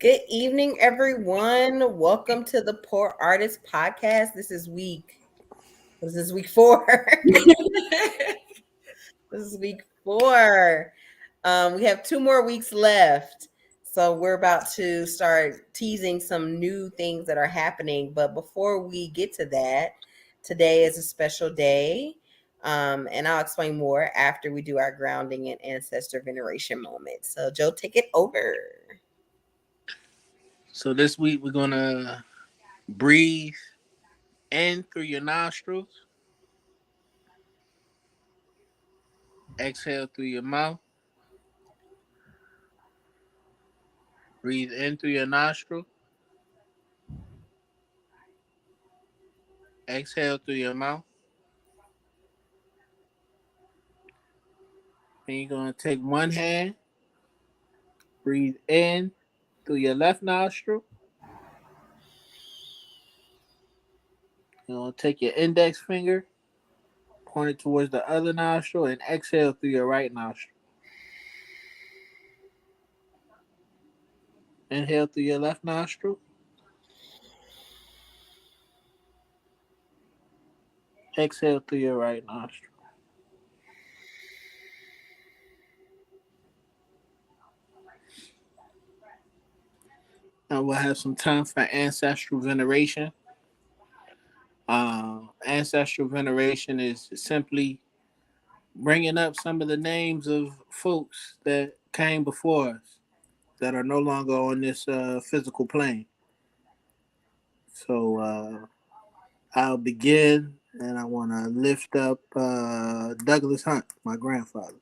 Good evening, everyone. Welcome to the Poor Artist Podcast. This is week four. This is week four. We have 2 more weeks left. So we're about to start teasing some new things that are happening. But before we get to that, today is a special day. And I'll explain more after we do our grounding and ancestor veneration moment. So Joe, take it over. So this week we're gonna breathe in through your nostrils, exhale through your mouth, breathe in through your nostril, exhale through your mouth. And you're gonna take one hand, breathe in through your left nostril. You're gonna take your index finger, point it towards the other nostril, and exhale through your right nostril. Inhale through your left nostril, exhale through your right nostril. Now we'll have some time for ancestral veneration. Ancestral veneration is simply bringing up some of the names of folks that came before us that are no longer on this physical plane. So I'll begin, and I want to lift up Douglas Hunt, my grandfather.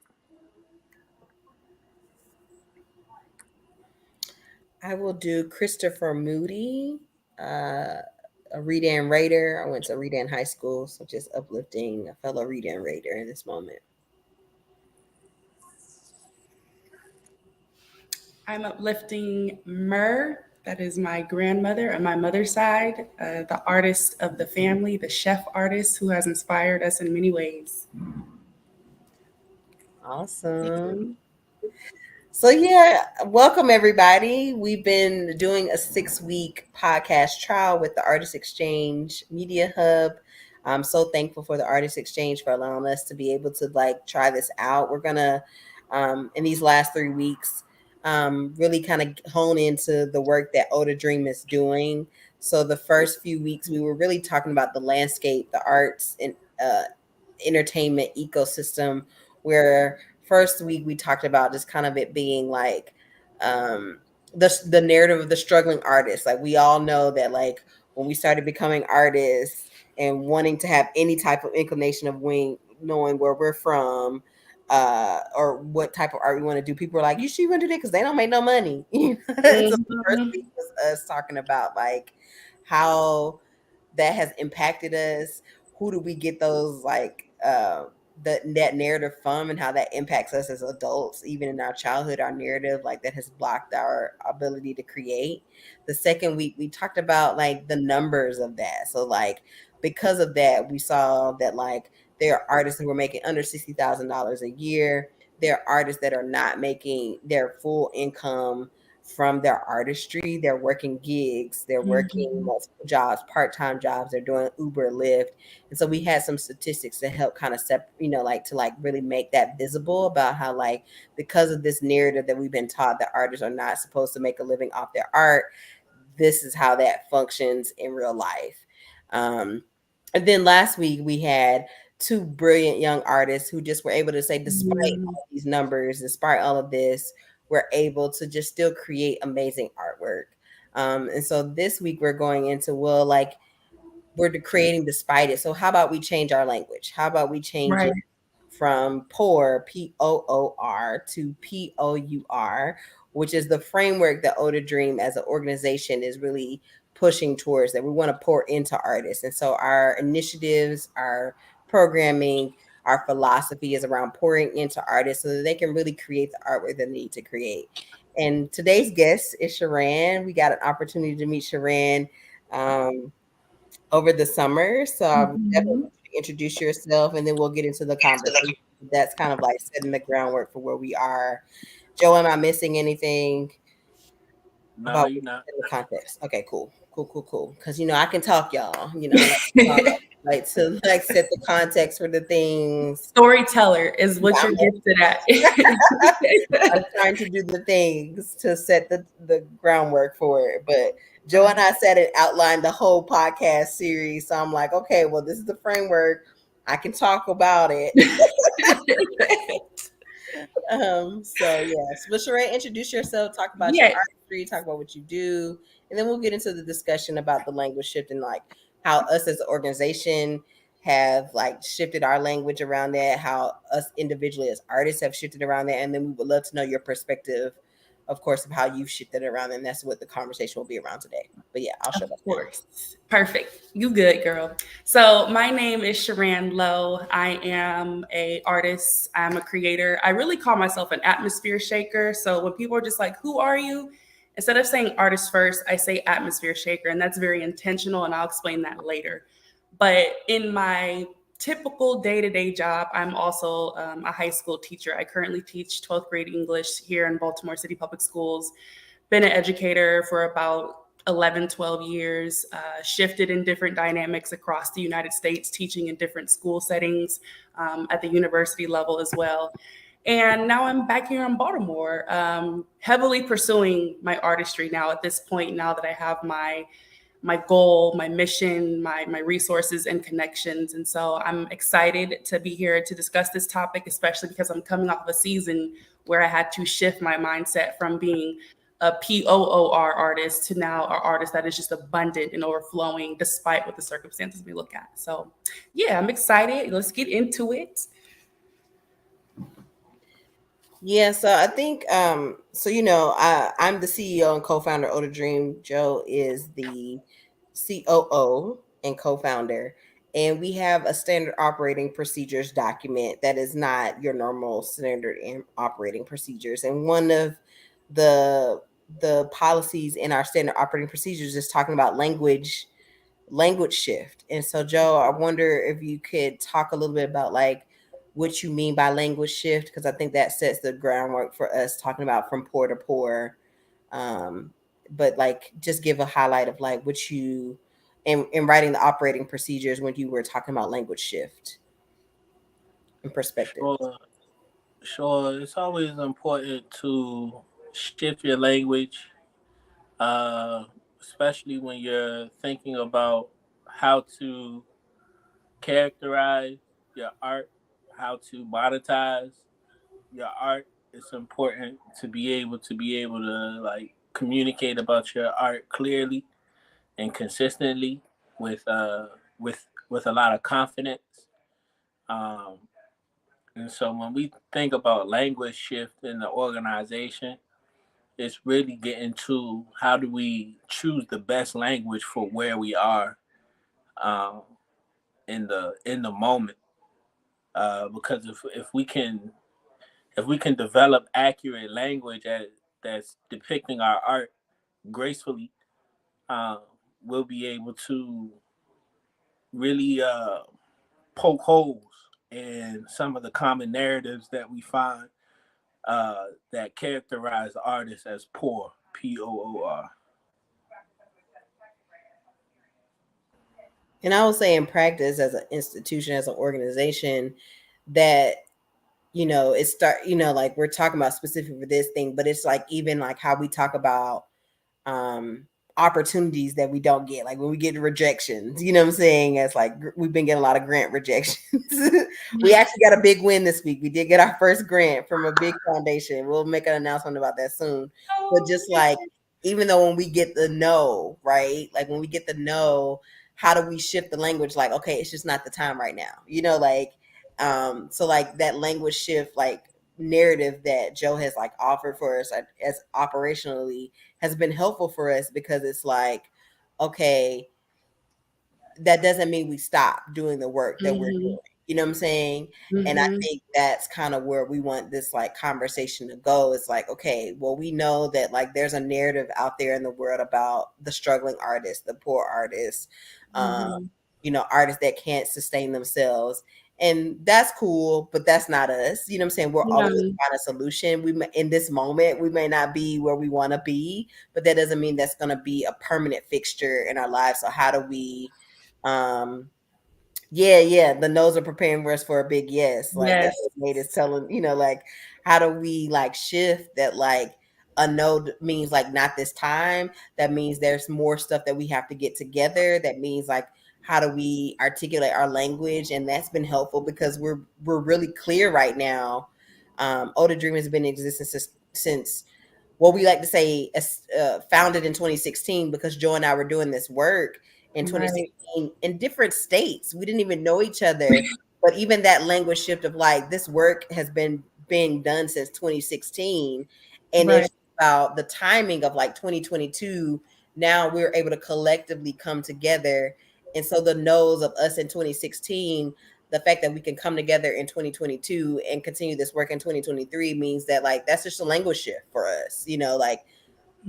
I will do Christopher Moody, uh, a Redan Raider. I went to Redan High School, so just uplifting a fellow Redan Raider in this moment. I'm uplifting Myrrh. That is my grandmother on my mother's side, the artist of the family, the chef artist who has inspired us in many ways. Awesome. So yeah, welcome everybody. We've been doing a 6-week podcast trial with the Artist Exchange Media Hub. I'm so thankful for the Artist Exchange for allowing us to be able to try this out. We're gonna in these last 3 weeks really kind of hone into the work that Oda Dream is doing. So the first few weeks we were really talking about the landscape, the arts and entertainment ecosystem, where first week we talked about just kind of it being like the narrative of the struggling artist. Like we all know that like when we started becoming artists and wanting to have any type of inclination of knowing where we're from, or what type of art we want to do, people are like, you sure you want to do that because they don't make no money. So the first week was us talking about like how that has impacted us. Who do we get those that narrative from, and how that impacts us as adults, even in our childhood, our narrative like that has blocked our ability to create. The second week we talked about like the numbers of that. So like because of that, we saw that like there are artists who were making under $60,000 a year. There are artists that are not making their full income from their artistry. They're working gigs, they're working multiple jobs, part-time jobs, they're doing Uber, Lyft. And so we had some statistics to help kind of to really make that visible about how like because of this narrative that we've been taught that artists are not supposed to make a living off their art, this is how that functions in real life. And then last week we had two brilliant young artists who just were able to say, despite all these numbers, despite all of this, we're able to just still create amazing artwork. And so this week we're going into, well, like we're creating despite it. So how about we change our language? How about we change it from poor, POOR, to POUR, which is the framework that Oda Dream as an organization is really pushing towards, that we want to pour into artists. And so our initiatives, our programming, our philosophy is around pouring into artists so that they can really create the artwork that they need to create. And today's guest is Sha'Ran. We got an opportunity to meet Sha'Ran over the summer. So I would definitely introduce yourself and then we'll get into the conversation. That's kind of like setting the groundwork for where we are. Joe, am I missing anything? No, about you not. in the context. Okay, cool. Because I can talk, y'all. I like to talk, like to like set the context for the things. Storyteller is what you're I'm, gifted at. I'm trying to do the things to set the groundwork for it. But Joe and I said it outlined the whole podcast series. So I'm like, okay, well, this is the framework. I can talk about it. So yes, but Sheree, introduce yourself, talk about your Yeah, artistry, talk about what you do, and then we'll get into the discussion about the language shift and like how us as an organization have like shifted our language around that, how us individually as artists have shifted around that, and then we would love to know your perspective, of course, of how you've shifted around, and that's what the conversation will be around today. But yeah, I'll of shut up now. course. Perfect. You good, girl. So my name is Sha'Ran Lowe. I am a artist. I'm a creator. I really call myself an atmosphere shaker. So when people are just like, "Who are you?" Instead of saying artist first, I say atmosphere shaker, and that's very intentional, and I'll explain that later. But in my typical day-to-day job, I'm also a high school teacher. I currently teach 12th grade English here in Baltimore City Public Schools. Been an educator for about 11, 12 years, shifted in different dynamics across the United States, teaching in different school settings at the university level as well. And now I'm back here in Baltimore, heavily pursuing my artistry now at this point, now that I have my goal, my mission, my resources and connections. And so I'm excited to be here to discuss this topic, especially because I'm coming off of a season where I had to shift my mindset from being a POOR artist to now an artist that is just abundant and overflowing despite what the circumstances we look at. So yeah, I'm excited. Let's get into it. Yeah, so I think so I'm the CEO and co-founder of Oda Dream. Joe is the COO and co-founder, and we have a standard operating procedures document that is not your normal standard operating procedures. And one of the the policies in our standard operating procedures is talking about language shift. And so, Joe, I wonder if you could talk a little bit about like what you mean by language shift, because I think that sets the groundwork for us talking about from poor to poor. Um, but like, just give a highlight of like what you in writing the operating procedures when you were talking about language shift and perspective. Sure, sure. It's always important to shift your language, uh, especially when you're thinking about how to characterize your art, how to monetize your art. It's important to be able to like communicate about your art clearly and consistently with with a lot of confidence. Um, and so when we think about language shift in the organization, it's really getting to how do we choose the best language for where we are um, in the moment. Because if we can develop accurate language that's depicting our art gracefully, um, we'll be able to really poke holes in some of the common narratives that we find that characterize artists as poor, POOR. And I would say in practice as an institution, as an organization, that it start like we're talking about specific for this thing, but it's like even like how we talk about um opportunities that we don't get, like when we get rejections, what I'm saying, as like we've been getting a lot of grant rejections. We actually got a big win this week. We did get our first grant from a big foundation. We'll make an announcement about that soon. But Oh, just like, even though when we get the no, right, like when we get the no, how do we shift the language, like, okay, it's just not the time right now, like so like that language shift, like narrative that Joe has like offered for us as operationally has been helpful for us, because it's like, okay, that doesn't mean we stop doing the work that we're doing. mhm, You know what I'm saying? And I mhm, think that's kind of where we want this like conversation to go. It's like, okay, well, we know that like there's a narrative out there in the world about the struggling artist, the poor artist, um, mhm, artists that can't sustain themselves. And that's cool, but that's not us. You know what I'm saying? We're always Yeah. find a solution. In this moment, we may not be where we want to be, but that doesn't mean that's going to be a permanent fixture in our lives. So how do we, um, yeah, the no's are preparing us for a big yes. Like that's Yes. what Nate is telling, like how do we like shift that like a no means like not this time. That means there's more stuff that we have to get together. That means like how do we articulate our language? And that's been helpful because we're really clear right now. Older Dream has been in existence since what we like to say founded in 2016 because Joe and I were doing this work in Right. 2016 in different states. We didn't even know each other, but even that language shift of like this work has been being done since 2016, and Right. it's about the timing of like 2022. Now we're able to collectively come together, and so the no's of us in 2016, the fact that we can come together in 2022 and continue this work in 2023 means that like that's just a language shift for us, like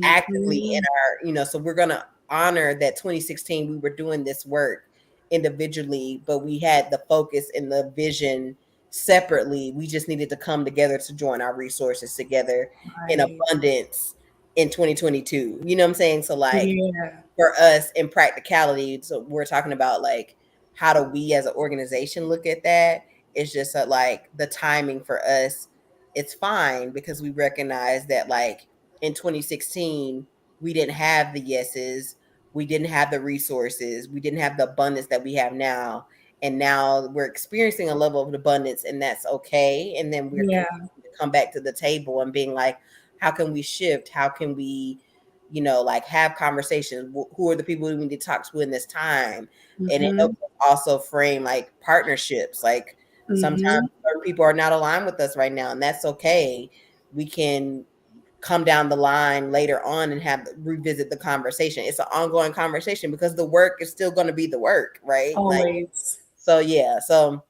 actively in Mhm. our, so we're going to honor that 2016 we were doing this work individually, but we had the focus and the vision separately. We just needed to come together to join our resources together in Right. abundance in 2022. You know what I'm saying? So like Yeah. for us in practicality, so we're talking about like how do we as an organization look at that? It's just that like the timing for us, it's fine because we recognize that like in 2016 we didn't have the yeses, we didn't have the resources, we didn't have the abundance that we have now, and now we're experiencing a level of abundance, and that's okay. And then we're Yeah. continuing to come back to the table and being like, how can we shift? How can we like have conversations? Who are the people we need to talk to in this time? And it Mhm. helps us also frame like partnerships. Like sometimes Mhm. certain people are not aligned with us right now, and that's okay. We can come down the line later on and have revisit the conversation. It's an ongoing conversation because the work is still going to be the work, right? Like, Always. so yeah. So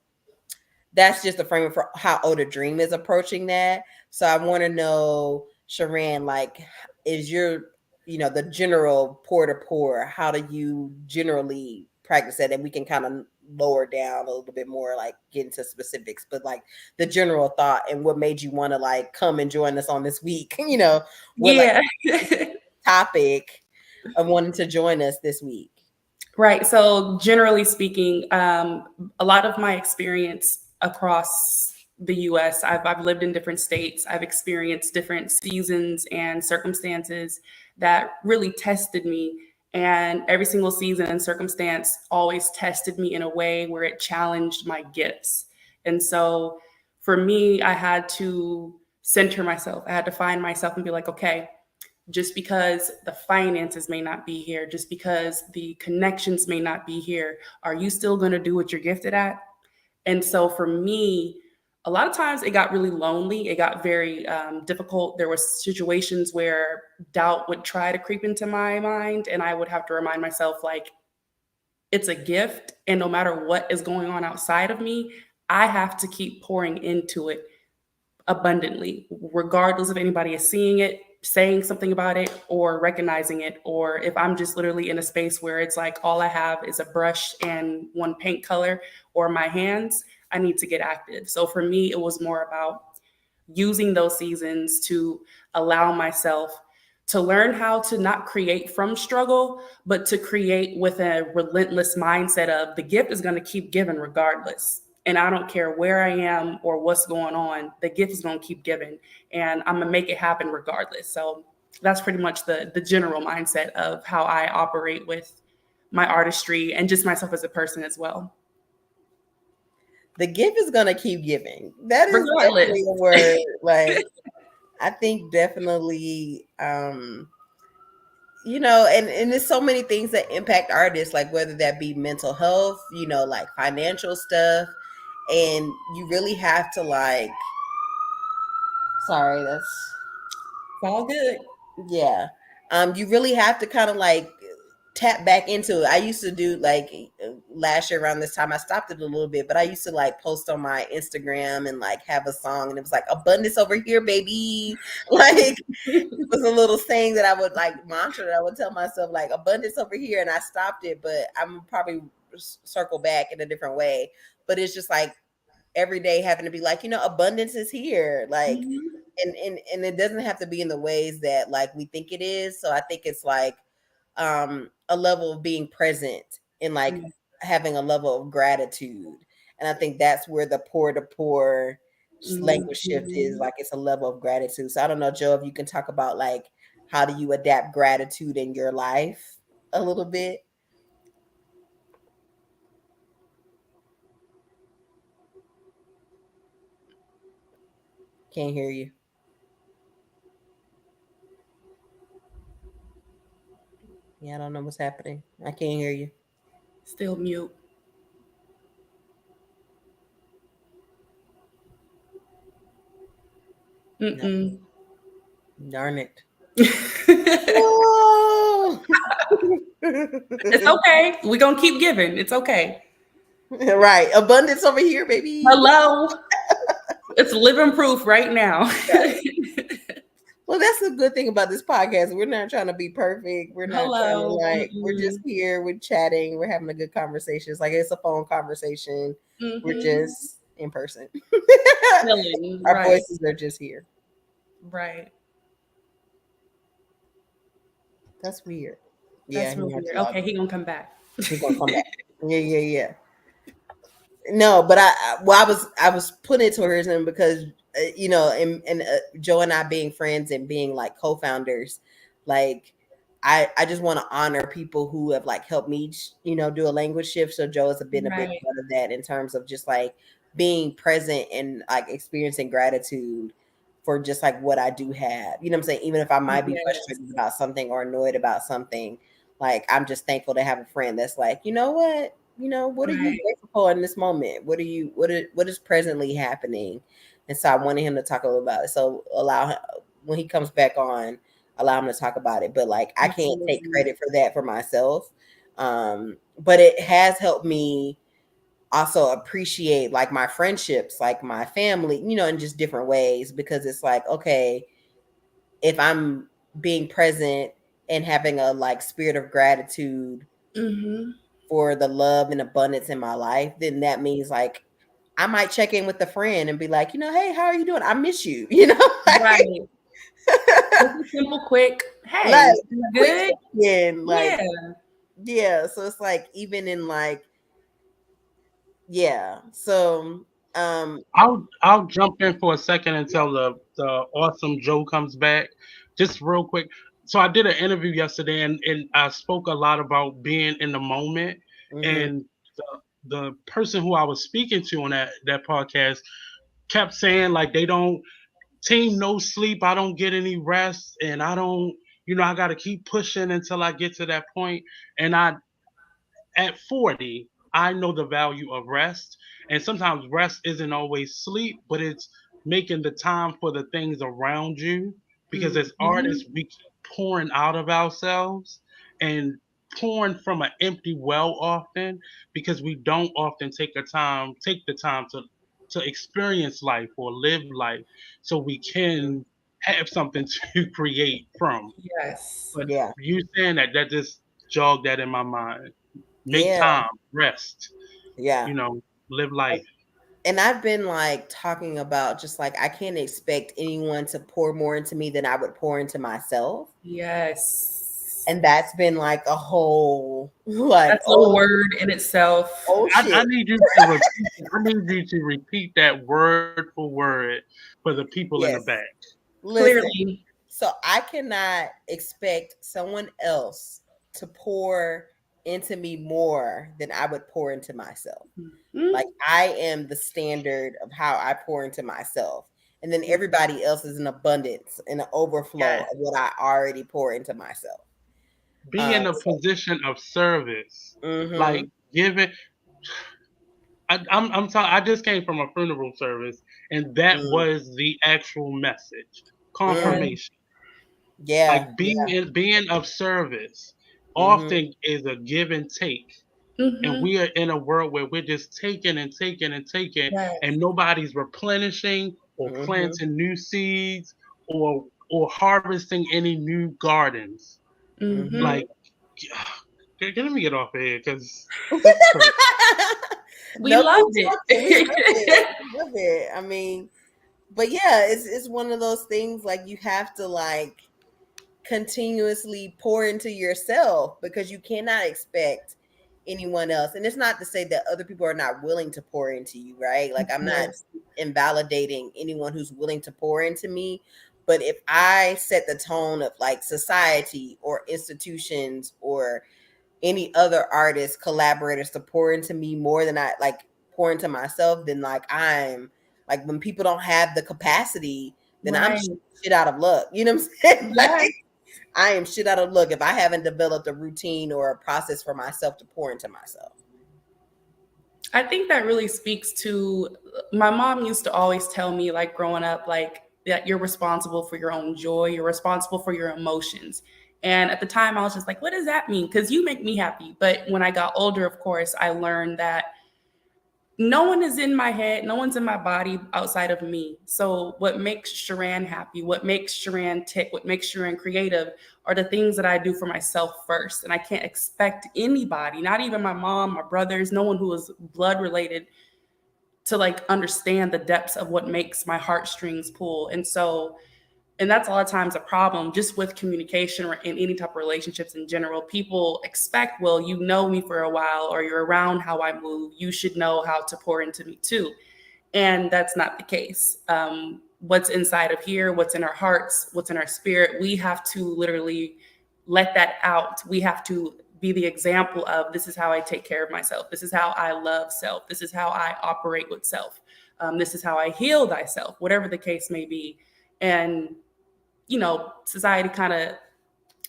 that's just the framework for how Older Dream is approaching that. So I want to know, Sha'Ran, like, is your, the general pour to pour, how do you generally practice that? And we can kind of lower down a little bit more, like get into specifics, but like the general thought and what made you want to like come and join us on this week, what like Yeah. topic of wanting to join us this week. Right. So, generally speaking, a lot of my experience across the US, I've lived in different states, I've experienced different seasons and circumstances that really tested me. And every single season and circumstance always tested me in a way where it challenged my gifts. And so, for me, I had to center myself, I had to find myself and be like, okay, just because the finances may not be here, just because the connections may not be here, are you still going to do what you're gifted at? And so for me, a lot of times it got really lonely. It got very difficult. There were situations where doubt would try to creep into my mind, and I would have to remind myself, like, it's a gift. And no matter what is going on outside of me, I have to keep pouring into it abundantly, regardless if anybody is seeing it, saying something about it, or recognizing it, or if I'm just literally in a space where it's like all I have is a brush and one paint color or my hands, I need to get active. So for me, it was more about using those seasons to allow myself to learn how to not create from struggle, but to create with a relentless mindset of the gift is going to keep giving regardless. And I don't care where I am or what's going on, the gift is going to keep giving and I'm going to make it happen regardless. So that's pretty much the general mindset of how I operate with my artistry and just myself as a person as well. The gift is gonna keep giving. That is Regardless. definitely a word. Like I think definitely, and there's so many things that impact artists, like whether that be mental health, like financial stuff, and you really have to like. Sorry, that's It's all good. yeah. You really have to kind of like tap back into it. I used to do like last year around this time, I stopped it a little bit, but I used to like post on my Instagram and like have a song and it was like abundance over here, baby. Like it was a little saying that I would like mantra that I would tell myself like abundance over here, and I stopped it, but I'm probably circle back in a different way. But it's just like every day having to be like, abundance is here. Like, Mhm. and it doesn't have to be in the ways that like we think it is. So I think it's like a level of being present and like Yeah. having a level of gratitude. And I think that's where the poor to poor language shift is, Mhm. like it's a level of gratitude. So I don't know, Joe, if you can talk about like how do you adapt gratitude in your life a little bit. Can't hear you. Yeah, I don't know what's happening. I can't hear you. Still mute. No, Mm-mm. darn it. It's Oh! okay. We're gonna keep giving. It's okay. Right. Abundance over here, baby. Hello. It's living proof right now. Well, that's the good thing about this podcast. We're not trying to be perfect. We're not trying to Hello. like, we're just Mm-mm. here, we're chatting, we're having a good conversation. It's like it's a phone conversation. We're Mm-hmm. just in person. Chilling. Our Right. voices are just here. Right. That's weird. Yeah, That's he real had to weird. log Okay, in. he gonna come back. He's gonna come back. Yeah, yeah, yeah. No, but I was putting it towards him because and Joe and I being friends and being like co-founders, like I just want to honor people who have like helped me, do a language shift. So Joe has been a big Right. part of that in terms of just like being present and like experiencing gratitude for just like what I do have. You know what I'm saying? Even if I might be Yes. frustrated about something or annoyed about something, like I'm just thankful to have a friend that's like, you know what? What are you Right. grateful for in this moment? What is presently happening? And so I wanted him to talk a little about it. So allow him, when he comes back on, allow him to talk about it. But like I can't take Absolutely. credit for that for myself. But it has helped me also appreciate like my friendships, like my family, in just different ways, because it's like, okay, if I'm being present and having a like spirit of gratitude Mm-hmm. for the love and abundance in my life, then that means like I might check in with a friend and be like, hey, how are you doing? I miss you, like, Right. Just a simple, quick. like Hey, you quick good? check in, like, Yeah. yeah. So it's like even in like, yeah. So, um, I'll jump in for a second until the awesome Joe comes back. Just real quick. So I did an interview yesterday and I spoke a lot about being in the moment. mhm, And the person who I was speaking to on that podcast kept saying like they don't team no sleep, I don't get any rest, and I don't, I gotta keep pushing until I get to that point. And I at 40, I know the value of rest. And sometimes rest isn't always sleep, but it's making the time for the things around you. Because as artists, Mm-hmm. we keep pouring out of ourselves and pouring from an empty well often because we don't often take the time to experience life or live life so we mhm, can have something to create from. Yes. But yeah, you saying that just jogged that in my mind. Make yeah, time, rest, yeah. you know, live life. And I've been like talking about just like I can't expect anyone to pour more into me than I would pour into myself. Yes. And that's been like a whole like, That's a word in itself. oh I shit. need you to repeat. I need you to repeat that word for word for the people in the Yes. back. Listen. Clearly. So I cannot expect someone else to pour into me more than I would pour into myself. Like Mhm. I am the standard of how I pour into myself. And then everybody else is an abundance and an overflow Yes. of what I already pour into myself. Be in a So, position of service, like mm-hmm, giving. I'm telling. I just came from a funeral service, and that mm, was the actual message. mm, Yeah. Confirmation. yeah, Like yeah, being of service mm-hmm, often is a give and take. And Mm-hmm. we are in a world where we're just taking and taking and taking, Yes. and nobody's replenishing or mm-hmm. planting new seeds or harvesting any new gardens. Mm-hmm. Like, let me get off of here because We No, loved keep talking. We love it. it. it. I mean, but yeah, it's one of those things like you have to like continuously pour into yourself because you cannot expect anyone else. And it's not to say that other people are not willing to pour into you, right? Like I'm not Yes. invalidating anyone who's willing to pour into me. But if I set the tone of like society or institutions or any other artists, collaborators to pour into me more than I like pour into myself, then like I'm like when people don't have the capacity, then I'm Right. shit out of luck. You know what I'm saying? Yes. Like I am shit out of luck if I haven't developed a routine or a process for myself to pour into myself. I think that really speaks to my mom used to always tell me, like growing up, like that you're responsible for your own joy, you're responsible for your emotions. And at the time, I was just like, what does that mean? Because you make me happy. But when I got older, of course, I learned that no one is in my head, no one's in my body outside of me. So what makes Sha'Ran happy, what makes Sha'Ran tick, what makes Sha'Ran creative are the things that I do for myself first. And I can't expect anybody, not even my mom, my brothers, no one who is blood related, to like understand the depths of what makes my heartstrings pull. And that's a lot of times a problem just with communication or in any type of relationships in general. People expect, well, you know me for a while or you're around how I move, you should know how to pour into me too. And that's not the case. What's inside of here, what's in our hearts, what's in our spirit, we have to literally let that out. We have to be the example of this is how I take care of myself. This is how I love self. This is how I operate with self. This is how I heal thyself, whatever the case may be. And, society kind of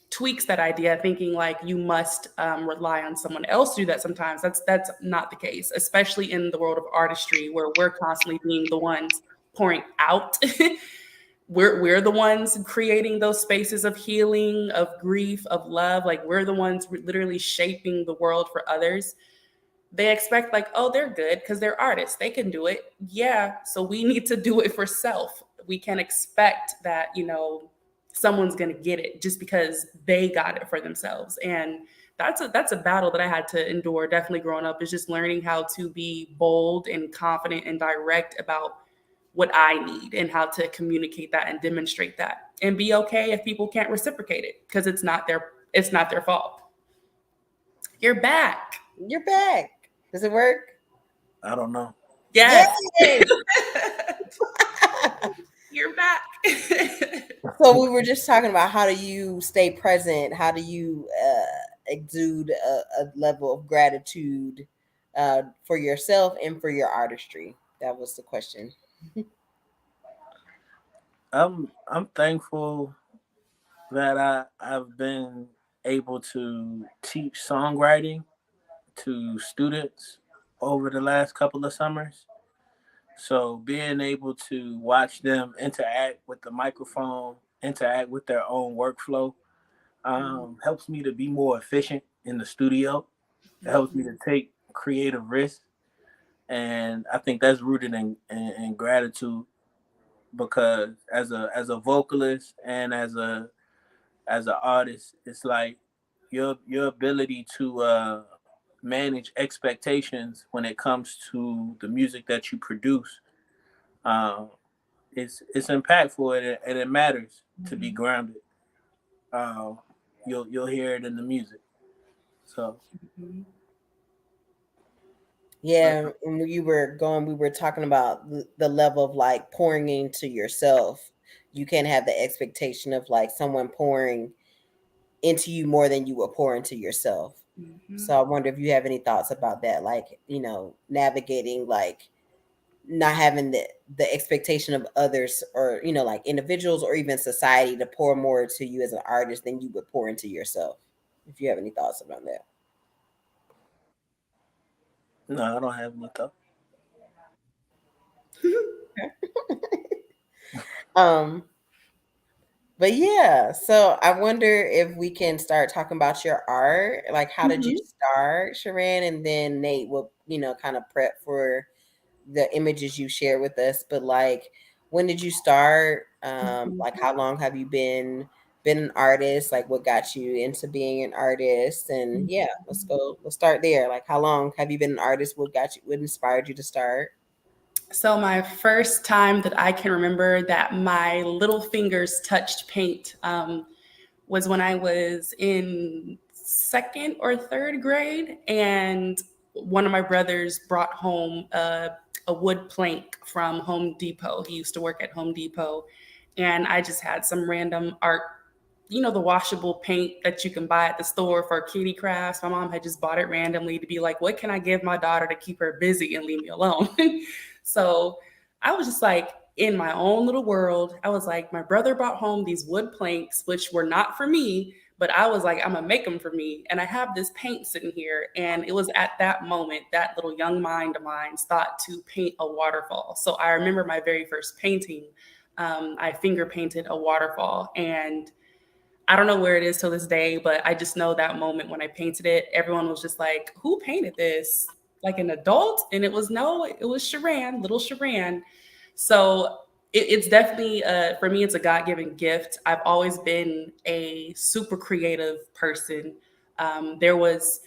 tweaks that idea, thinking like you must rely on someone else to do that. Sometimes that's not the case, especially in the world of artistry where we're constantly being the ones pouring out. We're the ones creating those spaces of healing, of grief, of love. Like we're the ones literally shaping the world for others. They expect like, oh, they're good because they're artists, they can do it. Yeah, so we need to do it for self. We can't expect that someone's going to get it just because they got it for themselves. And that's a battle that I had to endure definitely growing up, is just learning how to be bold and confident and direct about what I need and how to communicate that and demonstrate that, and be okay if people can't reciprocate it because it's not their fault. You're back. You're back. Does it work? I don't know. Yes. Yay! You're back. So we were just talking about how do you stay present? How do you exude a level of gratitude for yourself and for your artistry? That was the question. I'm thankful that I've been able to teach songwriting to students over the last couple of summers. So being able to watch them interact with the microphone, interact with their own workflow, helps me to be more efficient in the studio. It helps me to take creative risks, and I think that's rooted in gratitude, because as a vocalist and as an artist, it's like your ability to manage expectations when it comes to the music that you produce. Um, it's impactful, and it matters to be grounded. Um, you'll hear it in the music. So Yeah, when you were going, we were talking about the level of like pouring into yourself. You can't have the expectation of like someone pouring into you more than you will pour into yourself. So I wonder if you have any thoughts about that, like, navigating like not having the expectation of others or, like individuals or even society to pour more to you as an artist than you would pour into yourself. If you have any thoughts about that. no, I don't have any thought. Um, But yeah, so I wonder if we can start talking about your art. Like, how did you Mhm. start, Sha'Ran? And then Nate will, kind of prep for the images you share with us. But like, when did you start? Mhm. Like, how long have you been an artist? Like, what got you into being an artist? And yeah, let's go. Let's start there. Like, how long have you been an artist? What got you? What inspired you to start? So my first time that I can remember that my little fingers touched paint was when I was in second or third grade, and one of my brothers brought home a wood plank from Home Depot. He used to work at Home Depot, and I just had some random art, the washable paint that you can buy at the store for kitty crafts. My mom had just bought it randomly to be like, what can I give my daughter to keep her busy and leave me alone? So I was just like in my own little world. I was like, my brother brought home these wood planks, which were not for me, but I was like, I'm gonna make them for me. And I have this paint sitting here. And it was at that moment, that little young mind of mine thought to paint a waterfall. So I remember my very first painting. I finger painted a waterfall, and I don't know where it is till this day, but I just know that moment when I painted it, everyone was just like, who painted this? Like an adult? And it was Sha'Ran, little Sha'Ran. So it's definitely, for me, it's a God-given gift. I've always been a super creative person. There was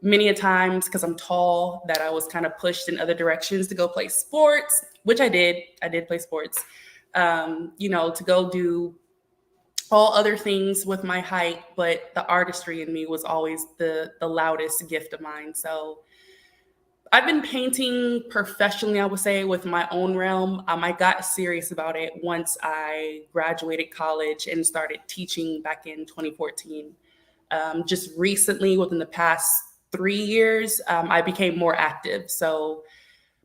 many a times, because I'm tall, that I was kind of pushed in other directions to go play sports, which I did. I did play sports, to go do all other things with my height, but the artistry in me was always the loudest gift of mine. So I've been painting professionally, I would say, with my own realm. I got serious about it once I graduated college and started teaching back in 2014. Just recently, within the past 3 years, I became more active. So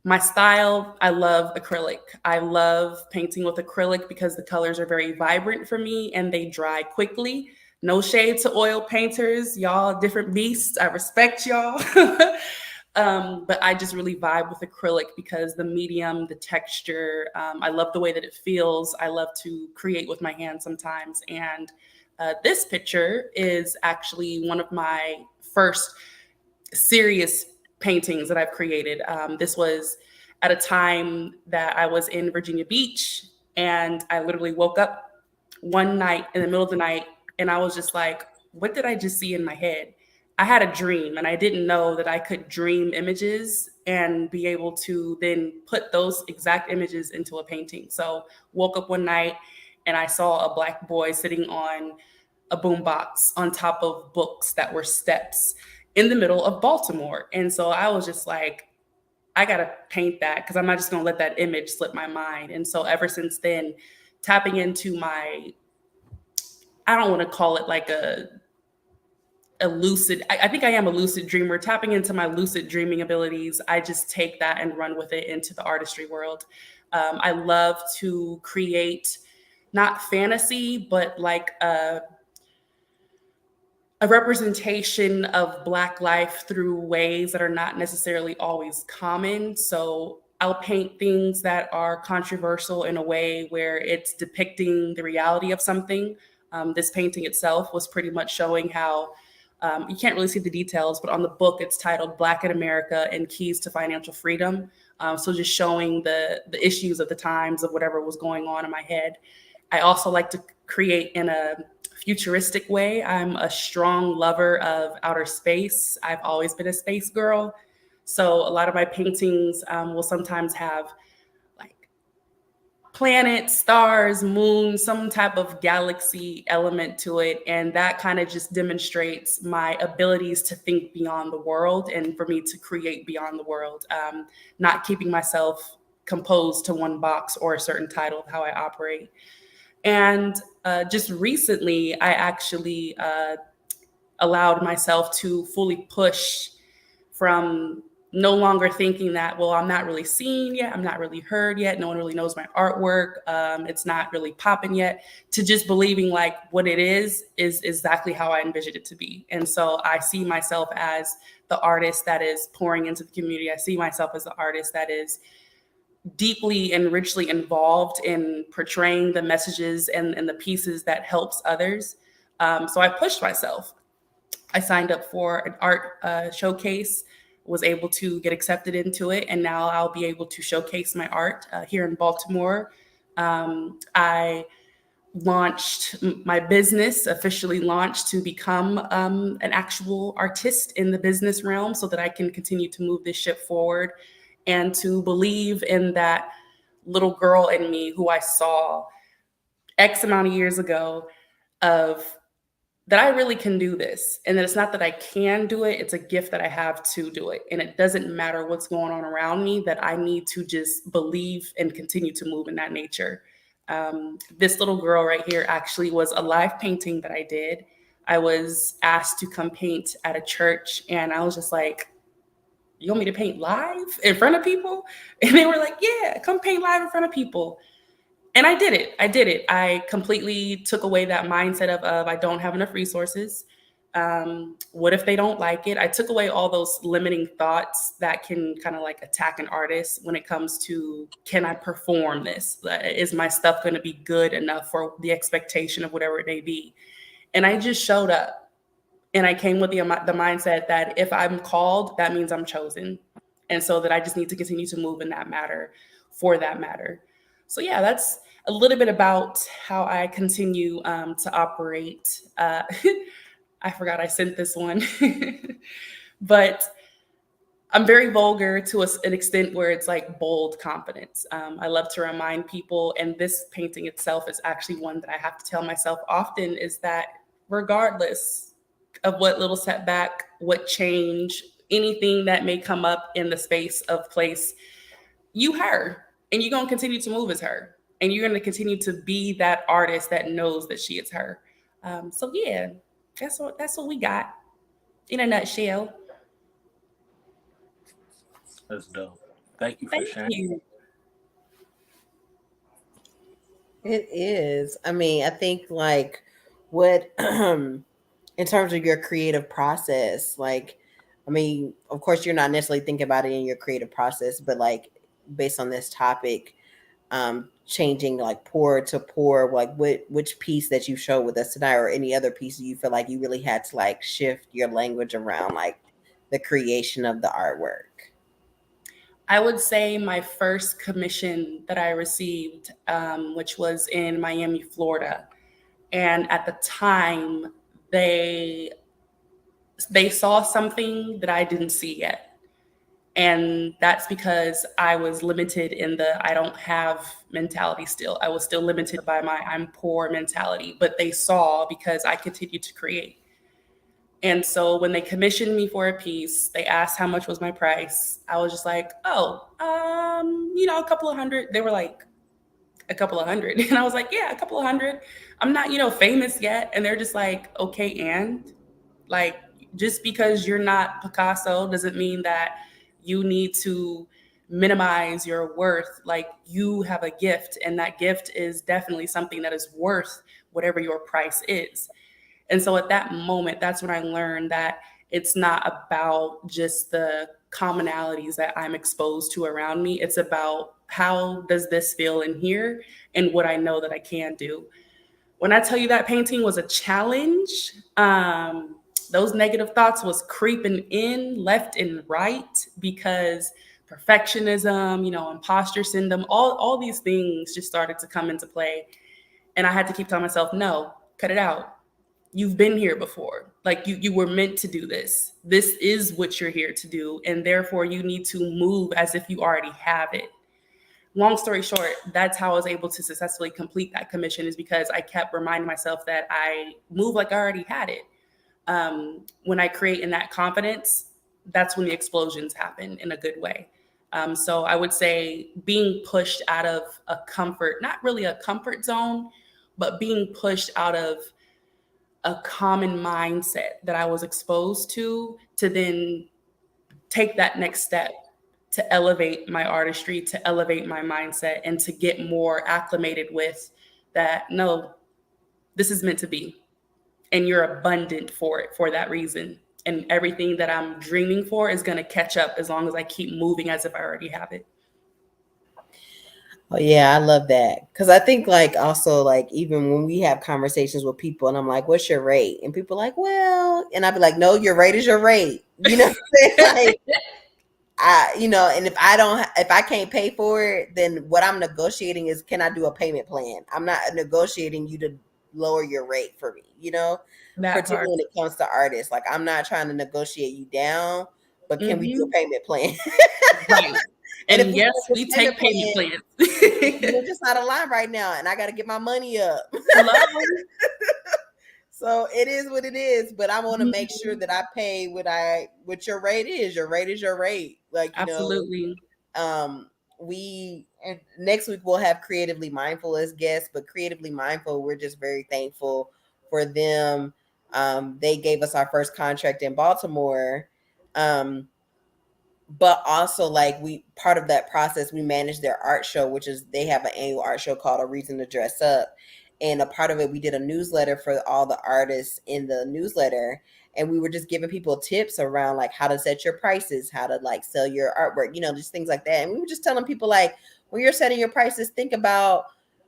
my style, I love acrylic. I love painting with acrylic because the colors are very vibrant for me and they dry quickly. No shade to oil painters, y'all different beasts. I respect y'all. But I just really vibe with acrylic because the medium, the texture, I love the way that it feels. I love to create with my hands sometimes. And this picture is actually one of my first serious paintings that I've created. This was at a time that I was in Virginia Beach, and I literally woke up one night in the middle of the night, and I was just like, what did I just see in my head? I had a dream, and I didn't know that I could dream images and be able to then put those exact images into a painting. So woke up one night and I saw a Black boy sitting on a boombox on top of books that were steps in the middle of Baltimore. And so I was just like, I got to paint that because I'm not just going to let that image slip my mind. And so ever since then, tapping into my, I don't want to call it like a lucid, I think I am a lucid dreamer, tapping into my lucid dreaming abilities. I just take that and run with it into the artistry world. I love to create not fantasy, but like a representation of Black life through ways that are not necessarily always common. So I'll paint things that are controversial in a way where it's depicting the reality of something. This painting itself was pretty much showing how you can't really see the details, but on the book it's titled Black in America and Keys to Financial Freedom. So just showing the issues of the times of whatever was going on in my head. I also like to create in a futuristic way. I'm a strong lover of outer space. I've always been a space girl. So a lot of my paintings will sometimes have like planets, stars, moon, some type of galaxy element to it. And that kind of just demonstrates my abilities to think beyond the world and for me to create beyond the world, not keeping myself composed to one box or a certain title of how I operate. And just recently, I actually allowed myself to fully push from no longer thinking that, well, I'm not really seen yet, I'm not really heard yet, no one really knows my artwork, it's not really popping yet, to just believing like what it is exactly how I envisioned it to be. And so I see myself as the artist that is pouring into the community. I see myself as the artist that is deeply and richly involved in portraying the messages and the pieces that helps others. So I pushed myself. I signed up for an art showcase, was able to get accepted into it, and now I'll be able to showcase my art here in Baltimore. I launched my business, officially launched to become an actual artist in the business realm so that I can continue to move this ship forward. and to believe in that little girl in me who I saw X amount of years ago, of that I really can do this. And that it's not that I can do it, it's a gift that I have to do it. And it doesn't matter what's going on around me, that I need to just believe and continue to move in that nature. This little girl right here actually was a live painting that I did. I was asked to come paint at a church, and I was just like, you want me to paint live in front of people? And they were like, yeah, come paint live in front of people. And I did it. I completely took away that mindset of I don't have enough resources. What if they don't like it? I took away all those limiting thoughts that can kind of like attack an artist when it comes to, can I perform this? Is my stuff going to be good enough for the expectation of whatever it may be? And I just showed up. And I came with the mindset that if I'm called, that means I'm chosen. And so that I just need to continue to move in that matter, for that matter. So yeah, that's a little bit about how I continue to operate. I forgot I sent this one, but I'm very vulgar to an extent where it's like bold confidence. I love to remind people, and this painting itself is actually one that I have to tell myself often, is that regardless of what little setback, what change, anything that may come up in the space of place, you her, and you're going to continue to move as her, and you're going to continue to be that artist that knows that she is her. So yeah, that's what we got in a nutshell. That's dope. Thank you for Thank sharing. you. It is. I mean, I think like what in terms of your creative process, like I mean, of course you're not necessarily thinking about it in your creative process, but like based on this topic, changing like pour to pour, like which piece that you showed with us tonight or any other piece you feel like you really had to like shift your language around like the creation of the artwork? I would say my first commission that I received, which was in Miami, Florida, and at the time they saw something that I didn't see yet. And that's because I was limited in the I don't have mentality still. I was still limited by my I'm poor mentality, but they saw because I continued to create. And so when they commissioned me for a piece, they asked how much was my price. I was just like, oh, a couple of hundred. They were like, a couple of hundred. And I was like, yeah, a couple of hundred. I'm not, famous yet. And they're just like, okay, and like, just because you're not Picasso doesn't mean that you need to minimize your worth. Like, you have a gift, and that gift is definitely something that is worth whatever your price is. And so at that moment, that's when I learned that it's not about just the commonalities that I'm exposed to around me. It's about how does this feel in here and what I know that I can do. When I tell you that painting was a challenge, those negative thoughts was creeping in left and right, because perfectionism, imposter syndrome, all these things just started to come into play. And I had to keep telling myself, no, cut it out. You've been here before. Like you were meant to do this. This is what you're here to do. And therefore you need to move as if you already have it. Long story short, that's how I was able to successfully complete that commission, is because I kept reminding myself that I move like I already had it. When I create in that confidence, that's when the explosions happen in a good way. So I would say being pushed out of a comfort, not really a comfort zone, but being pushed out of a common mindset that I was exposed to then take that next step to elevate my artistry, to elevate my mindset, and to get more acclimated with that. No, this is meant to be. And you're abundant for it for that reason. And everything that I'm dreaming for is going to catch up as long as I keep moving as if I already have it. Oh yeah, I love that. Cause I think like also like even when we have conversations with people and I'm like, what's your rate? And people are like, well, and I'd be like, no, your rate is your rate. You know what I'm saying? Like and if I can't pay for it, then what I'm negotiating is, can I do a payment plan? I'm not negotiating you to lower your rate for me, That particularly part. when it comes to artists. Like I'm not trying to negotiate you down, but can we do a Mhm. payment plan? Right. And if And we yes, set this we payment take payment plan, plans. we're just not aligned right now, and I got to get my money up. Hello. So it is what it is. But I want to make sure Mhm. that I pay what your rate is. Your rate is your rate. Like, Absolutely. um, and next week we'll have Creatively Mindful as guests. But Creatively Mindful, we're just very thankful for them. They gave us our first contract in Baltimore. But also, like, we part of that process, we manage their art show, which is they have an annual art show called A Reason to Dress Up. And a part of it, we did a newsletter for all the artists in the newsletter, and we were just giving people tips around like how to set your prices, how to like sell your artwork, just things like that. And we were just telling people, like, when you're setting your prices, think about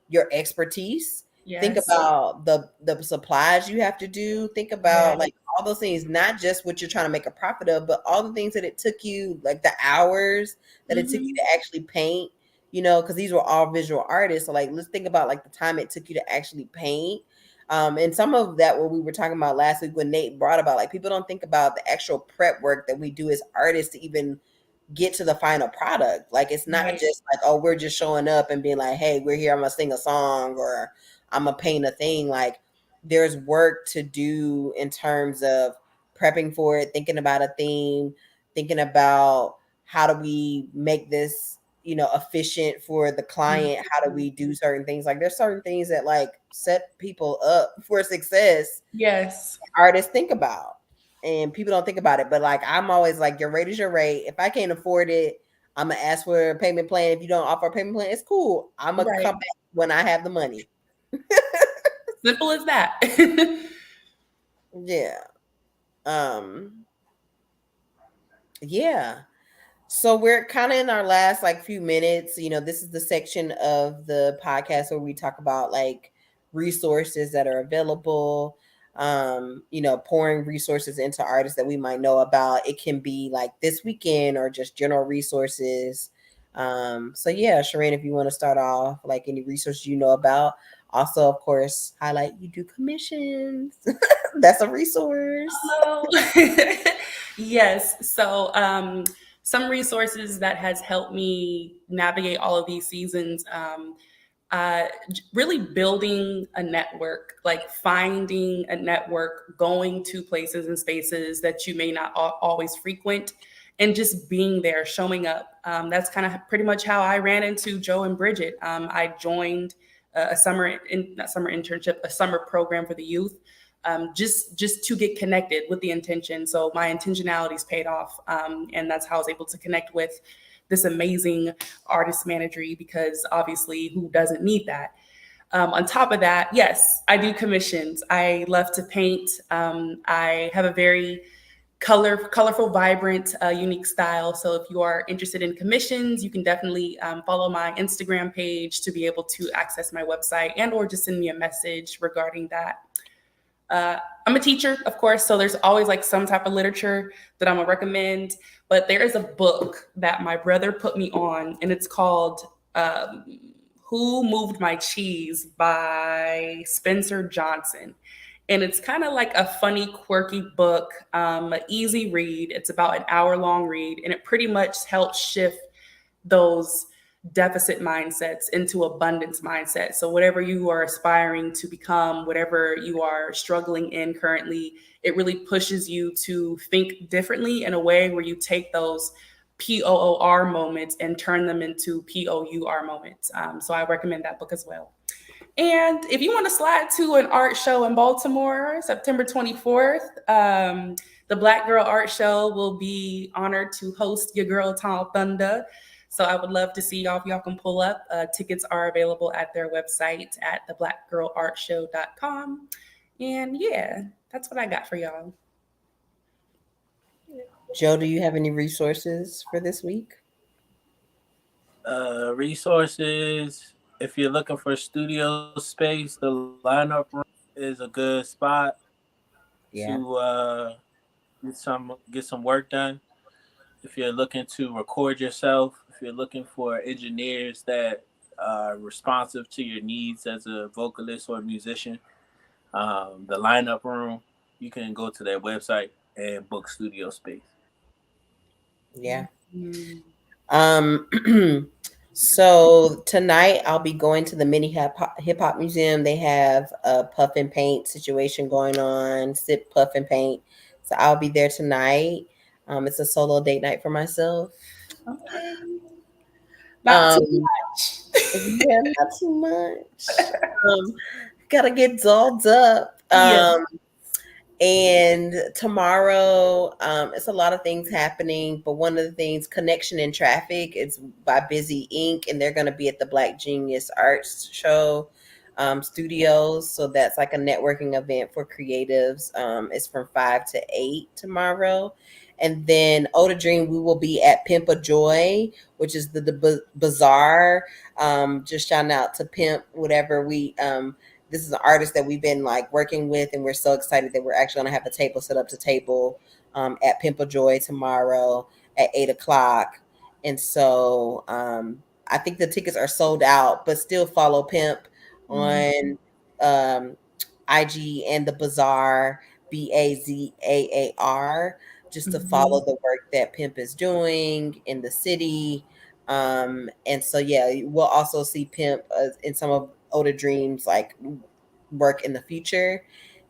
your expertise, think Yes. about the supplies you have to do, think about Yes. like all those things, not just what you're trying to make a profit of, but all the things that it took you, like the hours that it took you Hmm. to actually paint, because these were all visual artists. So like, let's think about like the time it took you to actually paint. And some of that, what we were talking about last week when Nate brought about, like, people don't think about the actual prep work that we do as artists to even get to the final product. Like, it's not Right. just like, oh, we're just showing up and being like, hey, we're here, I'm gonna sing a song or I'm gonna paint a thing. Like, there's work to do in terms of prepping for it, thinking about a theme, thinking about how do we make this, efficient for the client, how do Mhm. we do certain things. Like, there's certain things that like set people up for success, Yes. artists think about, and people don't think about it. But like, I'm always like, your rate is your rate. If I can't afford it, I'm gonna ask for a payment plan. If you don't offer a payment plan, it's cool, I'm gonna Right. come back when I have the money. Simple as that. Yeah. um yeah. So we're kind of in our last like few minutes. This is the section of the podcast where we talk about like resources that are available. Pouring resources into artists that we might know about. It can be like this weekend or just general resources. So yeah, Sha'Ran, if you want to start off, like any resources you know about. Also, of course, highlight you do commissions. That's a resource. Hello. Yes. So, some resources that has helped me navigate all of these seasons. Really building a network, like finding a network, going to places and spaces that you may not always frequent, and just being there, showing up. That's kind of pretty much how I ran into Joe and Bridgette. I joined not summer internship, a summer program for the youth, just to get connected with the intention. So my intentionalities paid off, and that's how I was able to connect with this amazing artist managery, because obviously who doesn't need that? On top of that, yes, I do commissions. I love to paint. I have a very colorful, vibrant, unique style. So if you are interested in commissions, you can definitely follow my Instagram page to be able to access my website, and or just send me a message regarding that. Uh, I'm a teacher, of course, so there's always like some type of literature that I'm gonna recommend. But there is a book that my brother put me on, and it's called "Who Moved My Cheese" by Spencer Johnson. And it's kind of like a funny, quirky book, an easy read. It's about an hour long read, and it pretty much helps shift those deficit mindsets into abundance mindset. So whatever you are aspiring to become, whatever you are struggling in currently, it really pushes you to think differently in a way where you take those POOR moments and turn them into POUR moments. So I recommend that book as well. And if you want to slide to an art show in Baltimore, September 24th, the Black Girl Art Show will be honored to host your girl, Tom Thunder. So I would love to see y'all if y'all can pull up. Tickets are available at their website at theblackgirlartshow.com. And yeah, that's what I got for y'all. Joe, do you have any resources for this week? Resources. If you're looking for studio space, the lineup room is a good spot Yeah. to get some work done. If you're looking to record yourself, if you're looking for engineers that are responsive to your needs as a vocalist or musician, the lineup room, you can go to their website and book studio space. Yeah. Mm. So tonight I'll be going to the mini hip hop museum. They have a puff and paint situation going on, sip puff and paint. So I'll be there tonight. It's a solo date night for myself. Okay. Not too Um, much. yeah, not too much. Gotta get dolled up. Yeah. And tomorrow, it's a lot of things happening, but one of the things, Connection in Traffic, is by Busy Inc., and they're going to be at the Black Genius Arts Show studios. So that's like a networking event for creatives. It's from 5 to 8 tomorrow. And then Oda Dream, we will be at Pimp a Joy, which is the bazaar. Just shouting out to Pimp, whatever we this is an artist that we've been like working with, and we're so excited that we're actually going to have a table set up to table at Pimp a Joy tomorrow at 8 o'clock. And so I think the tickets are sold out, but still follow Pimp on IG and the Bazaar, Bazaar, just to follow the work that Pimp is doing in the city. And so yeah, we'll also see Pimp in some of Oda Dream's like work in the future.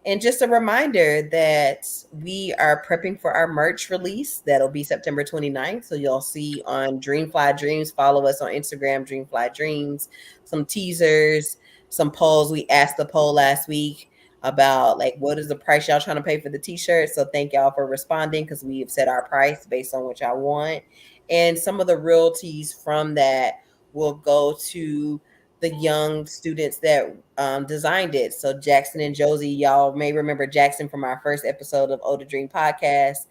And just a reminder that we are prepping for our merch release. That'll be September 29th. So you'll see on Dreamfly Dreams. Follow us on Instagram, Dreamfly Dreams. Some teasers, some polls. We asked the poll last week about like what is the price y'all trying to pay for the t-shirt. So thank y'all for responding, because we have set our price based on what y'all want. And some of the royalties from that will go to the young students that designed it. So Jackson and Josie, y'all may remember Jackson from our first episode of Oda Dream Podcast.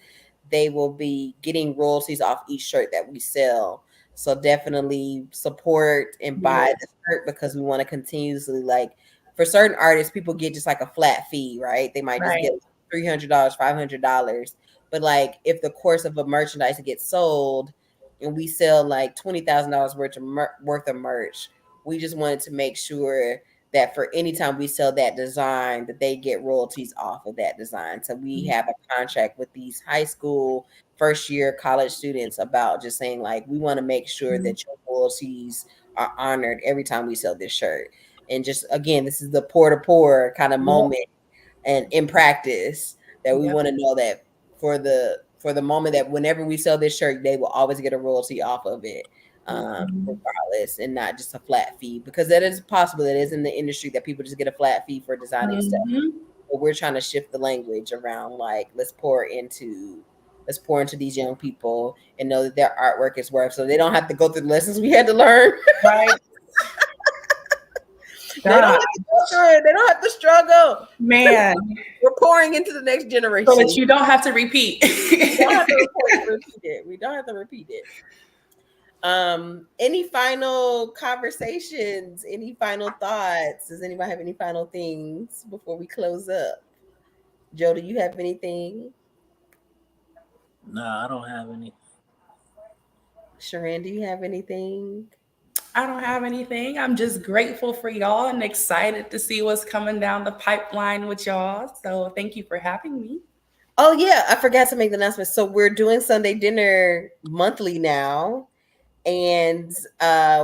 They will be getting royalties off each shirt that we sell. So definitely support and buy the shirt, because we want to continuously, like, for certain artists, people get just like a flat fee, right? They might just get $300, $500. But like if the course of a merchandise gets sold and we sell like $20,000 worth of merch, we just wanted to make sure that for any time we sell that design, that they get royalties off of that design. So we have a contract with these high school, first year college students about just saying like, we want to make sure that your royalties are honored every time we sell this shirt. And just, again, this is the pour to pour kind of moment and in practice that we want to know that for the moment that whenever we sell this shirt, they will always get a royalty off of it. Regardless, and not just a flat fee, because that is possible. That is in the industry that people just get a flat fee for designing stuff. But we're trying to shift the language around like, let's pour into these young people and know that their artwork is worth, so they don't have to go through the lessons we had to learn. Right. They don't have to go through it. They don't have to struggle. Man. We're pouring into the next generation. So that you don't have to repeat. We don't have to repeat it. Any final conversations? Any final thoughts? Does anybody have any final things before we close up? Joe, do you have anything? No, I don't have any. Sha'Ran, do you have anything? I don't have anything. I'm just grateful for y'all and excited to see what's coming down the pipeline with y'all. So thank you for having me. Oh yeah, I forgot to make the announcement. So we're doing Sunday dinner monthly now. And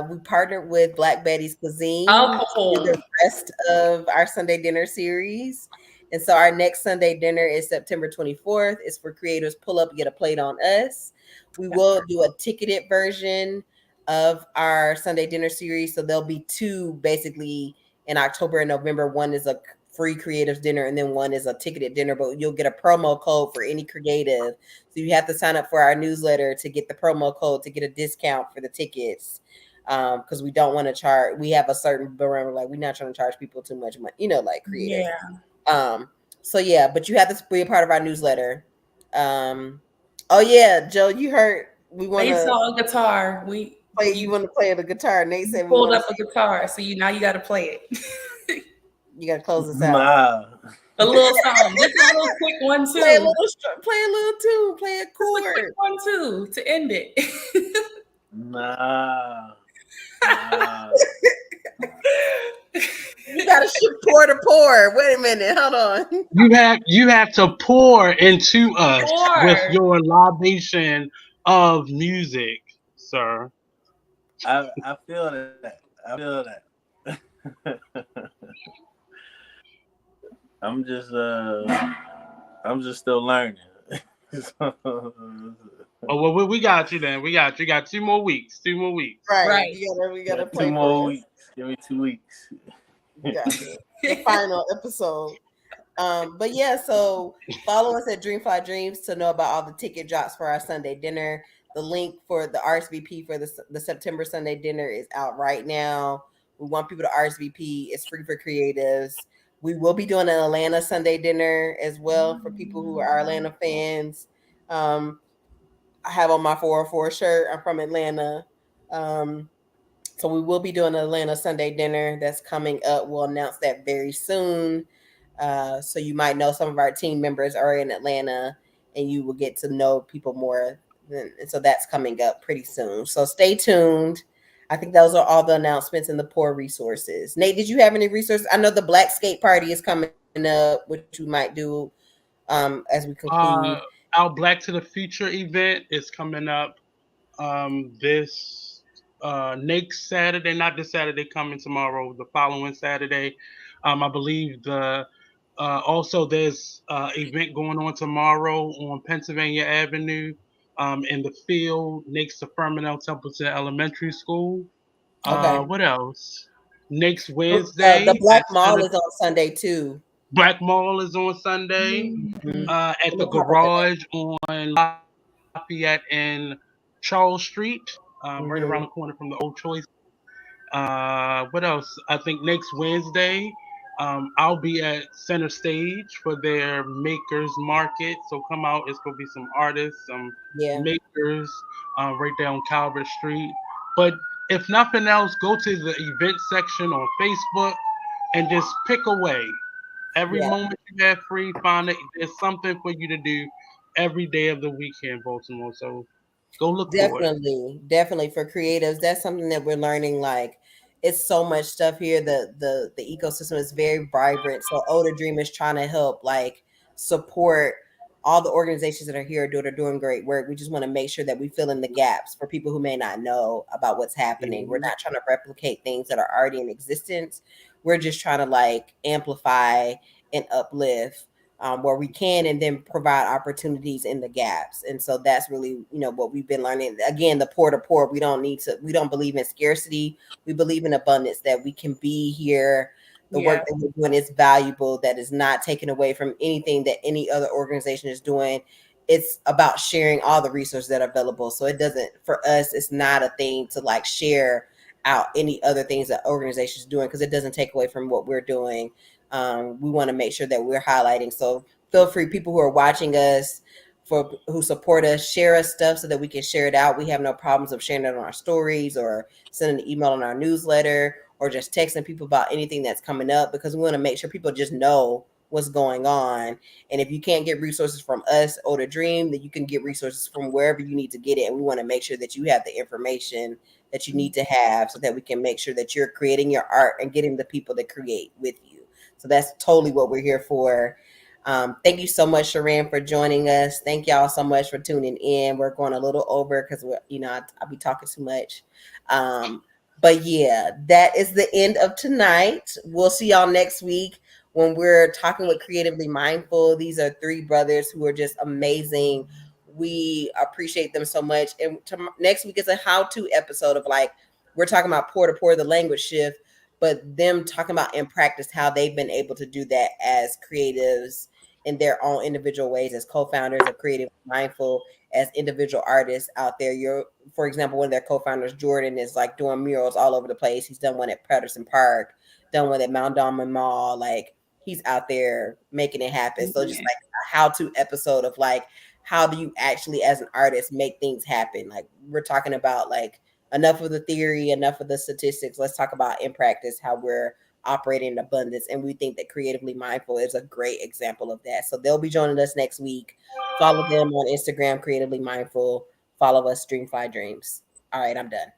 we partnered with Black Betty's Cuisine for the rest of our Sunday dinner series. And so our next Sunday dinner is September 24th. It's for creators. Pull up, get a plate on us. We will do a ticketed version of our Sunday dinner series. So there'll be two basically in October and November. One is a free creatives dinner, and then one is a ticketed dinner, but you'll get a promo code for any creative. So you have to sign up for our newsletter to get the promo code to get a discount for the tickets. Because we don't want to charge, we have a certain barometer, like we're not trying to charge people too much money, like creative. So yeah, but you have to be a part of our newsletter. Oh yeah, Joe, you heard we want to saw a guitar. You want to play the guitar. Nate said we pulled up a guitar, so now you got to play it. You got to close this out. A little song, just a little quick 1 2. Play a little tune. Play a chord. Just a quick 1 2 to end it. You gotta shift pour to pour. Wait a minute, hold on. You have to pour into us with your libation of music. sir. I feel that. I feel that. I'm just I'm just still learning. So, Oh well, we got you then. We got you. Got 2 more weeks. 2 more weeks. Right. Right. We gotta two play for more us. weeks. Give me 2 weeks. Gotcha. The final episode. But yeah, so follow us at Dreamfly Dreams to know about all the ticket drops for our Sunday dinner. The link for the RSVP for the September Sunday dinner is out right now. We want people to RSVP. It's free for creatives. We will be doing an Atlanta Sunday dinner as well for people who are Atlanta fans. Um, I have on my 404 shirt. I'm from Atlanta. Um, so we will be doing an Atlanta Sunday dinner that's coming up. We'll announce that very soon. So you might know some of our team members are in Atlanta, and you will get to know people more. And so that's coming up pretty soon. So stay tuned. I think those are all the announcements and the poor resources. Nate, did you have any resources? I know the Black Skate Party is coming up, which you might do as we conclude. Uh, our Black to the Future event is coming up this next Saturday, not this Saturday coming tomorrow, the following Saturday. I believe also there's event going on tomorrow on Pennsylvania Avenue in the field next to Fermanagh Templeton Elementary School. Okay. What else? Next The Wednesday Black at Mall is on Sunday too. Black Mall is on Sunday Mhm. at Let the me talk about that. garage on Lafayette and Charles Street, right around Hmm. the corner from the Old Choice. What else? I think next Wednesday, I'll be at Center Stage for their Makers Market. So come out. It's gonna be some artists, some Yeah, makers, right there on Calvert Street. But if nothing else, go to the event section on Facebook and just pick away. Every yeah. moment you have free, find it. There's something for you to do every day of the week here in Baltimore. So go look for it. Definitely, definitely for creatives, that's something that we're learning. Like, it's so much stuff here. The ecosystem is very vibrant. So, Older Dream is trying to help, like, support all the organizations that are here that are doing great work. We just want to make sure that we fill in the gaps for people who may not know about what's happening. We're Mhm. not trying to replicate things that are already in existence. We're just trying to like amplify and uplift where we can, and then provide opportunities in the gaps. And so that's really, what we've been learning. Again, the poor to poor, we don't believe in scarcity. We believe in abundance, that we can be here. The Yeah. work that we're doing is valuable, that is not taken away from anything that any other organization is doing. It's about sharing all the resources that are available. So it doesn't, for us, it's not a thing to like share out any other things that organizations doing, because it doesn't take away from what we're doing. We want to make sure that we're highlighting. So feel free, people who are watching us, for who support us, share us stuff so that we can share it out. We have no problems of sharing it on our stories or sending an email on our newsletter or just texting people about anything that's coming up, because we want to make sure people just know what's going on. And if you can't get resources from us, Older Dream, then you can get resources from wherever you need to get it. And we want to make sure that you have the information that you need to have so that we can make sure that you're creating your art and getting the people to create with you. So that's totally what we're here for. Thank you so much, Sha'Ran, for joining us. Thank y'all so much for tuning in. We're going a little over because I'll be talking too much. But yeah, that is the end of tonight. We'll see y'all next week when we're talking with Creatively Mindful. These are three brothers who are just amazing. We appreciate them so much. And next week is a how-to episode of, like, we're talking about pour to pour, the language shift, but them talking about in practice how they've been able to do that as creatives in their own individual ways, as co-founders of Creative Mindful, as individual artists out there. For example, one of their co-founders, Jordan, is like doing murals all over the place. He's done one at Patterson Park, done one at Mount Dahman Mall. Like, he's out there making it happen. So just Yeah. like a how-to episode of like, how do you actually as an artist make things happen? Like, we're talking about like enough of the theory, enough of the statistics. Let's talk about in practice how we're operating in abundance. And we think that Creatively Mindful is a great example of that. So they'll be joining us next week. Follow them on Instagram, Creatively Mindful. Follow us, Dreamfly Dreams. All right, I'm done.